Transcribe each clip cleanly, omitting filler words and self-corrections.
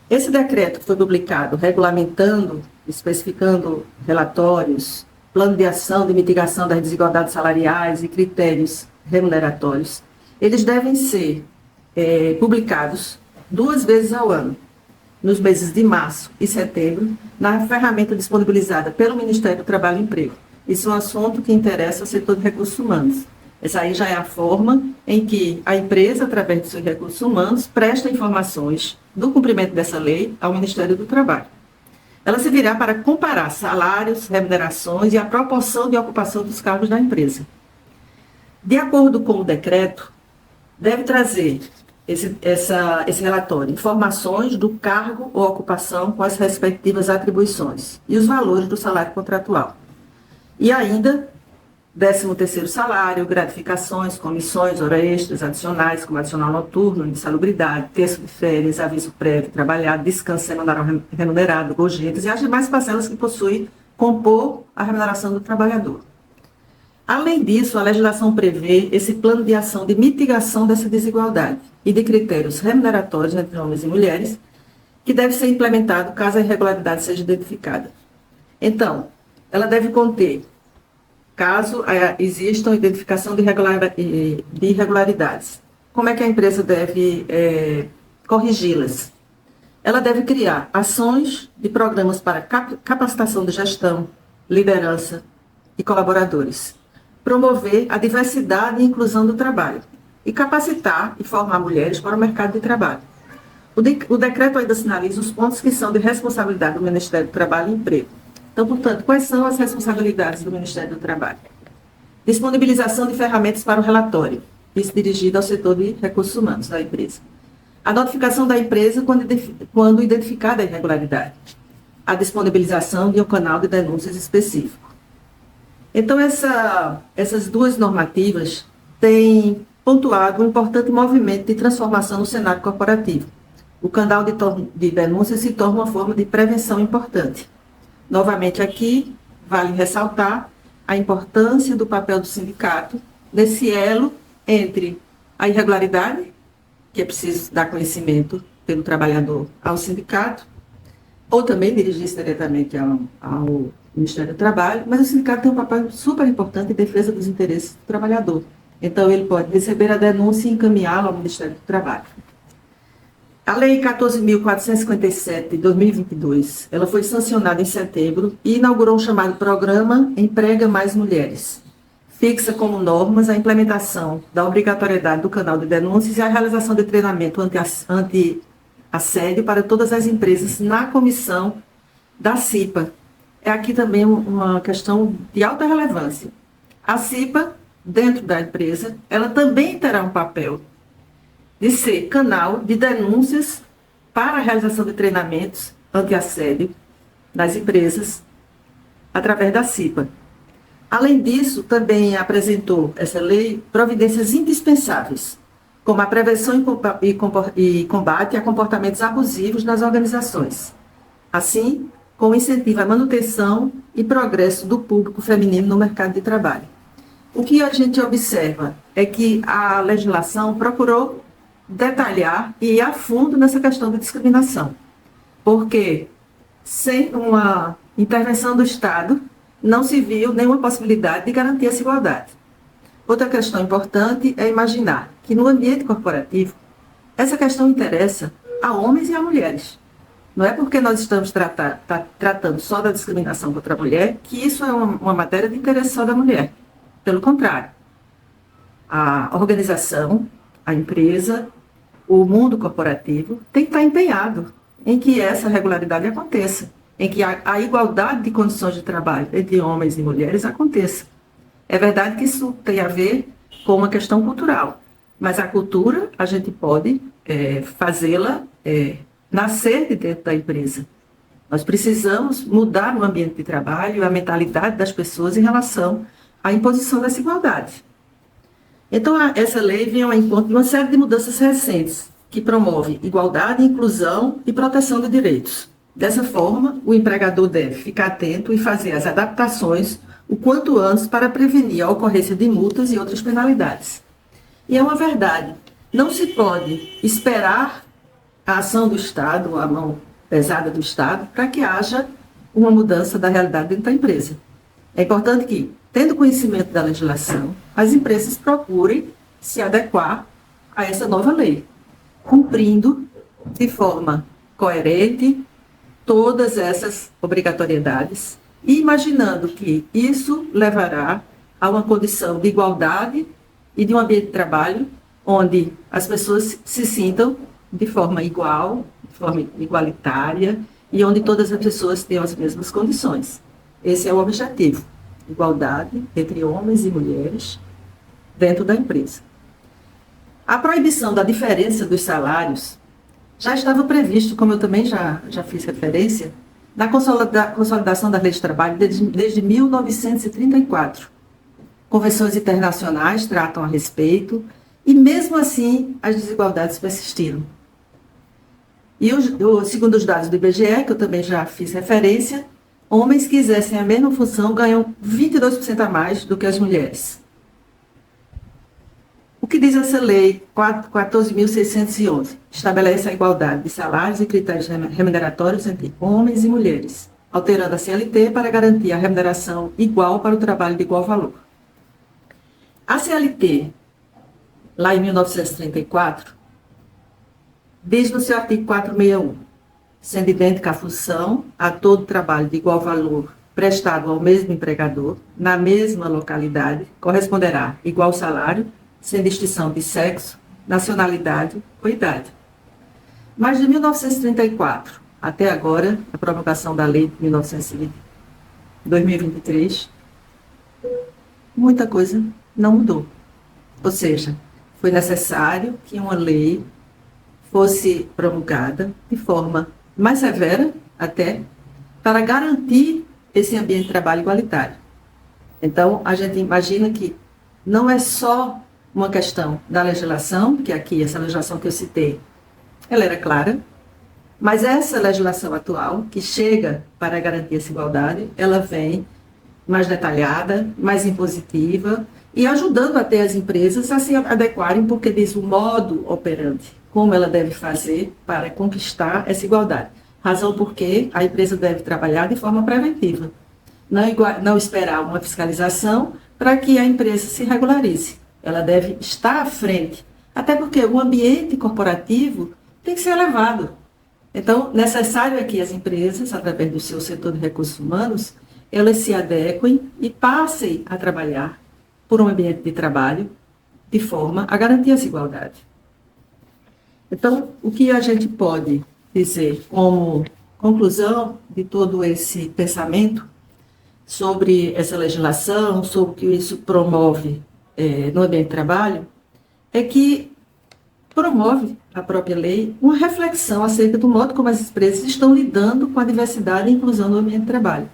Esse decreto que foi publicado regulamentando, especificando relatórios, plano de ação de mitigação das desigualdades salariais e critérios remuneratórios, eles devem ser publicados 2 vezes ao ano, nos meses de março e setembro, na ferramenta disponibilizada pelo Ministério do Trabalho e Emprego. Isso é um assunto que interessa ao setor de recursos humanos. Essa aí já é a forma em que a empresa, através dos seus recursos humanos, presta informações do cumprimento dessa lei ao Ministério do Trabalho. Ela servirá para comparar salários, remunerações e a proporção de ocupação dos cargos da empresa. De acordo com o decreto, deve trazer esse relatório informações do cargo ou ocupação com as respectivas atribuições e os valores do salário contratual. E ainda 13º salário, gratificações, comissões, horas extras adicionais, como adicional noturno, insalubridade, terço de férias, aviso prévio, trabalhado, descanso semanal remunerado, gorjetas e as demais parcelas que possuem compor a remuneração do trabalhador. Além disso, a legislação prevê esse plano de ação de mitigação dessa desigualdade e de critérios remuneratórios entre homens e mulheres, que deve ser implementado caso a irregularidade seja identificada. Então, ela deve conter, caso existam identificação de irregularidades, como é que a empresa deve corrigi-las? Ela deve criar ações de programas para capacitação de gestão, liderança e colaboradores, promover a diversidade e inclusão do trabalho e capacitar e formar mulheres para o mercado de trabalho. O decreto ainda sinaliza os pontos que são de responsabilidade do Ministério do Trabalho e Emprego. Então, portanto, quais são as responsabilidades do Ministério do Trabalho? Disponibilização de ferramentas para o relatório, isso dirigido ao setor de recursos humanos da empresa. A notificação da empresa quando identificada a irregularidade. A disponibilização de um canal de denúncias específico. Então, essas duas normativas têm pontuado um importante movimento de transformação no cenário corporativo. O canal de denúncias se torna uma forma de prevenção importante. Novamente aqui, vale ressaltar a importância do papel do sindicato nesse elo entre a irregularidade, que é preciso dar conhecimento pelo trabalhador ao sindicato, ou também dirigir-se diretamente ao Ministério do Trabalho, mas o sindicato tem um papel super importante em defesa dos interesses do trabalhador. Então, ele pode receber a denúncia e encaminhá-la ao Ministério do Trabalho. A Lei 14.457, de 2022, ela foi sancionada em setembro e inaugurou o chamado Programa Emprega Mais Mulheres. Fixa como normas a implementação da obrigatoriedade do canal de denúncias e a realização de treinamento anti-assédio para todas as empresas na comissão da CIPA. É aqui também uma questão de alta relevância. A CIPA, dentro da empresa, ela também terá um papel de ser canal de denúncias para a realização de treinamentos anti-assédio nas empresas através da CIPA. Além disso, também apresentou essa lei providências indispensáveis, como a prevenção e combate a comportamentos abusivos nas organizações, assim como incentivo à manutenção e progresso do público feminino no mercado de trabalho. O que a gente observa é que a legislação procurou detalhar e ir a fundo nessa questão da discriminação, porque sem uma intervenção do Estado não se viu nenhuma possibilidade de garantir essa igualdade. Outra questão importante é imaginar que no ambiente corporativo essa questão interessa a homens e a mulheres. Não é porque nós estamos tratando só da discriminação contra a mulher que isso é uma matéria de interesse só da mulher. Pelo contrário, a organização, a empresa, o mundo corporativo tem que estar empenhado em que essa regularidade aconteça, em que a igualdade de condições de trabalho entre homens e mulheres aconteça. É verdade que isso tem a ver com uma questão cultural, mas a cultura a gente pode fazê-la nascer de dentro da empresa. Nós precisamos mudar o ambiente de trabalho, a mentalidade das pessoas em relação à imposição dessa igualdade. Então, essa lei vem ao encontro de uma série de mudanças recentes, que promove igualdade, inclusão e proteção de direitos. Dessa forma, o empregador deve ficar atento e fazer as adaptações o quanto antes para prevenir a ocorrência de multas e outras penalidades. E é uma verdade, não se pode esperar a ação do Estado, a mão pesada do Estado, para que haja uma mudança da realidade dentro da empresa. É importante que, tendo conhecimento da legislação, as empresas procurem se adequar a essa nova lei, cumprindo de forma coerente todas essas obrigatoriedades e imaginando que isso levará a uma condição de igualdade e de um ambiente de trabalho onde as pessoas se sintam de forma igual, de forma igualitária e onde todas as pessoas tenham as mesmas condições. Esse é o objetivo, igualdade entre homens e mulheres dentro da empresa. A proibição da diferença dos salários já estava previsto, como eu também já fiz referência, na consolidação das leis de trabalho desde 1934. Convenções internacionais tratam a respeito e, mesmo assim, as desigualdades persistiram. E, segundo os dados do IBGE, que eu também já fiz referência, homens que exercem a mesma função ganham 22% a mais do que as mulheres. O que diz essa lei 14.611? Estabelece a igualdade de salários e critérios remuneratórios entre homens e mulheres, alterando a CLT para garantir a remuneração igual para o trabalho de igual valor. A CLT, lá em 1934, diz no seu artigo 461, sendo idêntica a função a todo trabalho de igual valor prestado ao mesmo empregador, na mesma localidade, corresponderá igual salário, sem distinção de sexo, nacionalidade ou idade. Mas de 1934 até agora, a promulgação da lei de 2023, muita coisa não mudou. Ou seja, foi necessário que uma lei fosse promulgada de forma mais severa até para garantir esse ambiente de trabalho igualitário. Então, a gente imagina que não é só uma questão da legislação, que aqui, essa legislação que eu citei, ela era clara, mas essa legislação atual, que chega para garantir essa igualdade, ela vem mais detalhada, mais impositiva e ajudando até as empresas a se adequarem, porque diz o modo operante, como ela deve fazer para conquistar essa igualdade. Razão porque a empresa deve trabalhar de forma preventiva, não esperar uma fiscalização para que a empresa se regularize. Ela deve estar à frente, até porque o ambiente corporativo tem que ser elevado. Então, necessário é que as empresas, através do seu setor de recursos humanos, elas se adequem e passem a trabalhar por um ambiente de trabalho de forma a garantir essa igualdade. Então, o que a gente pode dizer como conclusão de todo esse pensamento sobre essa legislação, sobre o que isso promove no ambiente de trabalho, é que promove a própria lei uma reflexão acerca do modo como as empresas estão lidando com a diversidade e inclusão no ambiente de trabalho.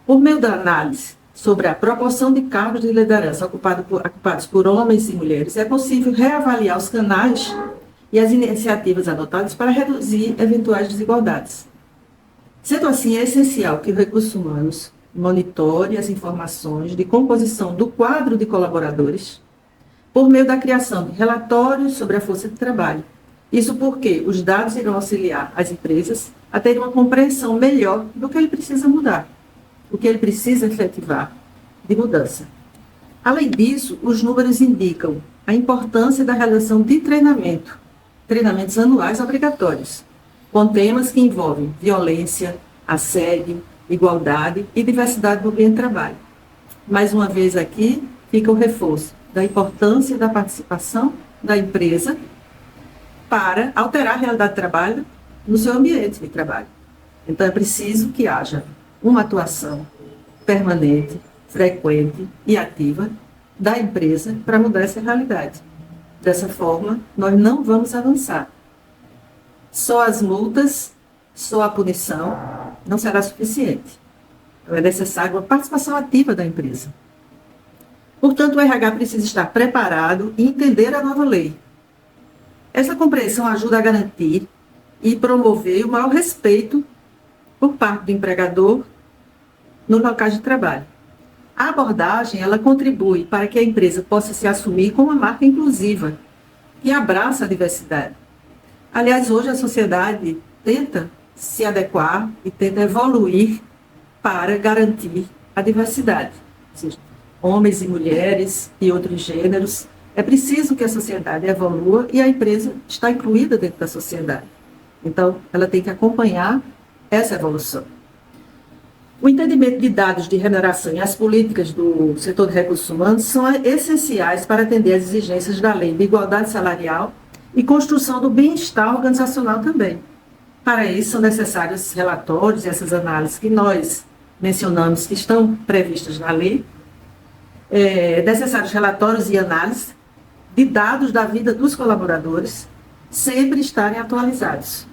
Por meio da análise sobre a proporção de cargos de liderança ocupados por homens e mulheres, é possível reavaliar os canais e as iniciativas adotadas para reduzir eventuais desigualdades. Sendo assim, é essencial que os recursos humanos monitore as informações de composição do quadro de colaboradores por meio da criação de relatórios sobre a força de trabalho. Isso porque os dados irão auxiliar as empresas a terem uma compreensão melhor do que ele precisa mudar, o que ele precisa efetivar de mudança. Além disso, os números indicam a importância da realização de treinamentos anuais obrigatórios, com temas que envolvem violência, assédio, igualdade e diversidade no ambiente de trabalho. Mais uma vez aqui fica o reforço da importância da participação da empresa para alterar a realidade de trabalho no seu ambiente de trabalho. Então é preciso que haja uma atuação permanente, frequente e ativa da empresa para mudar essa realidade. Dessa forma, nós não vamos avançar. Só as multas, só a punição não será suficiente. Então, é necessário uma participação ativa da empresa. Portanto, o RH precisa estar preparado e entender a nova lei. Essa compreensão ajuda a garantir e promover o maior respeito por parte do empregador no local de trabalho. A abordagem, ela contribui para que a empresa possa se assumir como uma marca inclusiva, que abraça a diversidade. Aliás, hoje a sociedade tenta se adequar e tenta evoluir para garantir a diversidade. Ou seja, homens e mulheres e outros gêneros. É preciso que a sociedade evolua e a empresa está incluída dentro da sociedade. Então, ela tem que acompanhar essa evolução. O entendimento de dados de remuneração e as políticas do setor de recursos humanos são essenciais para atender às exigências da lei de igualdade salarial e construção do bem-estar organizacional também. Para isso, são necessários relatórios e essas análises que nós mencionamos que estão previstas na lei, necessários relatórios e análises de dados da vida dos colaboradores sempre estarem atualizados.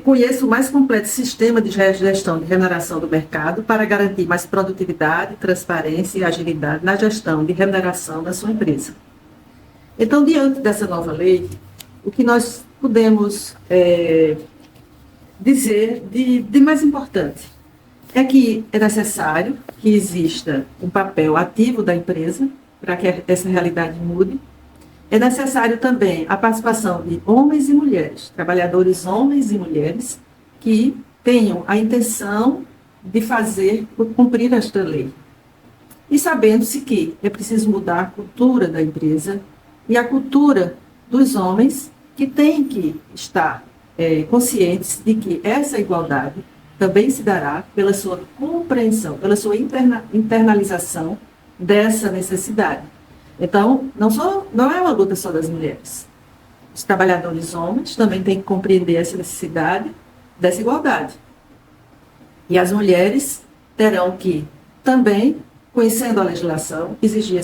Conheça o mais completo sistema de gestão de remuneração do mercado para garantir mais produtividade, transparência e agilidade na gestão de remuneração da sua empresa. Então, diante dessa nova lei, o que nós podemos dizer de mais importante é que é necessário que exista um papel ativo da empresa para que essa realidade mude. É necessário também a participação de homens e mulheres, trabalhadores homens e mulheres, que tenham a intenção de cumprir esta lei. E sabendo-se que é preciso mudar a cultura da empresa e a cultura dos homens, que têm que estar conscientes de que essa igualdade também se dará pela sua compreensão, pela sua internalização dessa necessidade. Então, não é uma luta só das mulheres. Os trabalhadores homens também têm que compreender essa necessidade dessa igualdade. E as mulheres terão que também, conhecendo a legislação, exigir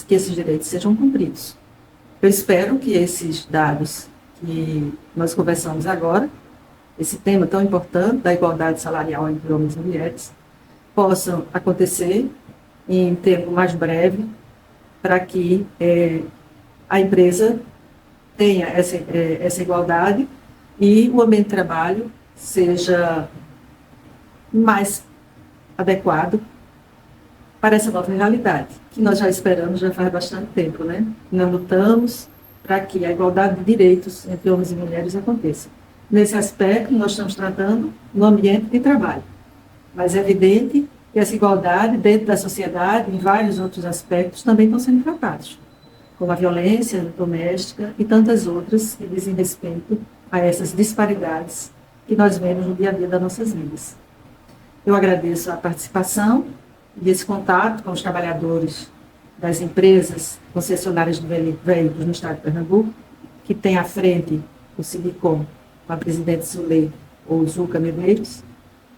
que esses direitos sejam cumpridos. Eu espero que esses dados que nós conversamos agora, esse tema tão importante da igualdade salarial entre homens e mulheres, possam acontecer em tempo mais breve, para que a empresa tenha essa igualdade e o ambiente de trabalho seja mais adequado para essa nova realidade, que nós já esperamos já faz bastante tempo, né? Nós lutamos para que a igualdade de direitos entre homens e mulheres aconteça. Nesse aspecto, nós estamos tratando no ambiente de trabalho, mas é evidente que essa igualdade dentro da sociedade, em vários outros aspectos, também estão sendo tratados, como a violência doméstica e tantas outras que dizem respeito a essas disparidades que nós vemos no dia a dia das nossas vidas. Eu agradeço a participação e esse contato com os trabalhadores das empresas concessionárias de veículos no estado de Pernambuco, que tem à frente o Sindicom, com a presidente Zulei ou Zuca Medeiros,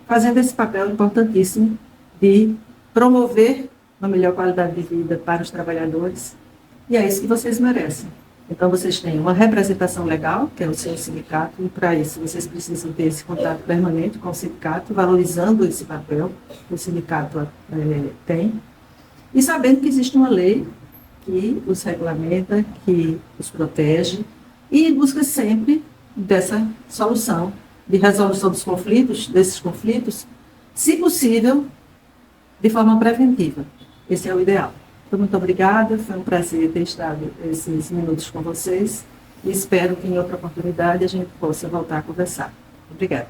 fazendo esse papel importantíssimo de promover uma melhor qualidade de vida para os trabalhadores, e é isso que vocês merecem. Então, vocês têm uma representação legal, que é o seu sindicato, e para isso vocês precisam ter esse contato permanente com o sindicato, valorizando esse papel que o sindicato tem, e sabendo que existe uma lei que os regulamenta, que os protege, e busca sempre dessa solução, de resolução desses conflitos, se possível, de forma preventiva. Esse é o ideal. Então, muito obrigada, foi um prazer ter estado esses minutos com vocês e espero que em outra oportunidade a gente possa voltar a conversar. Obrigada.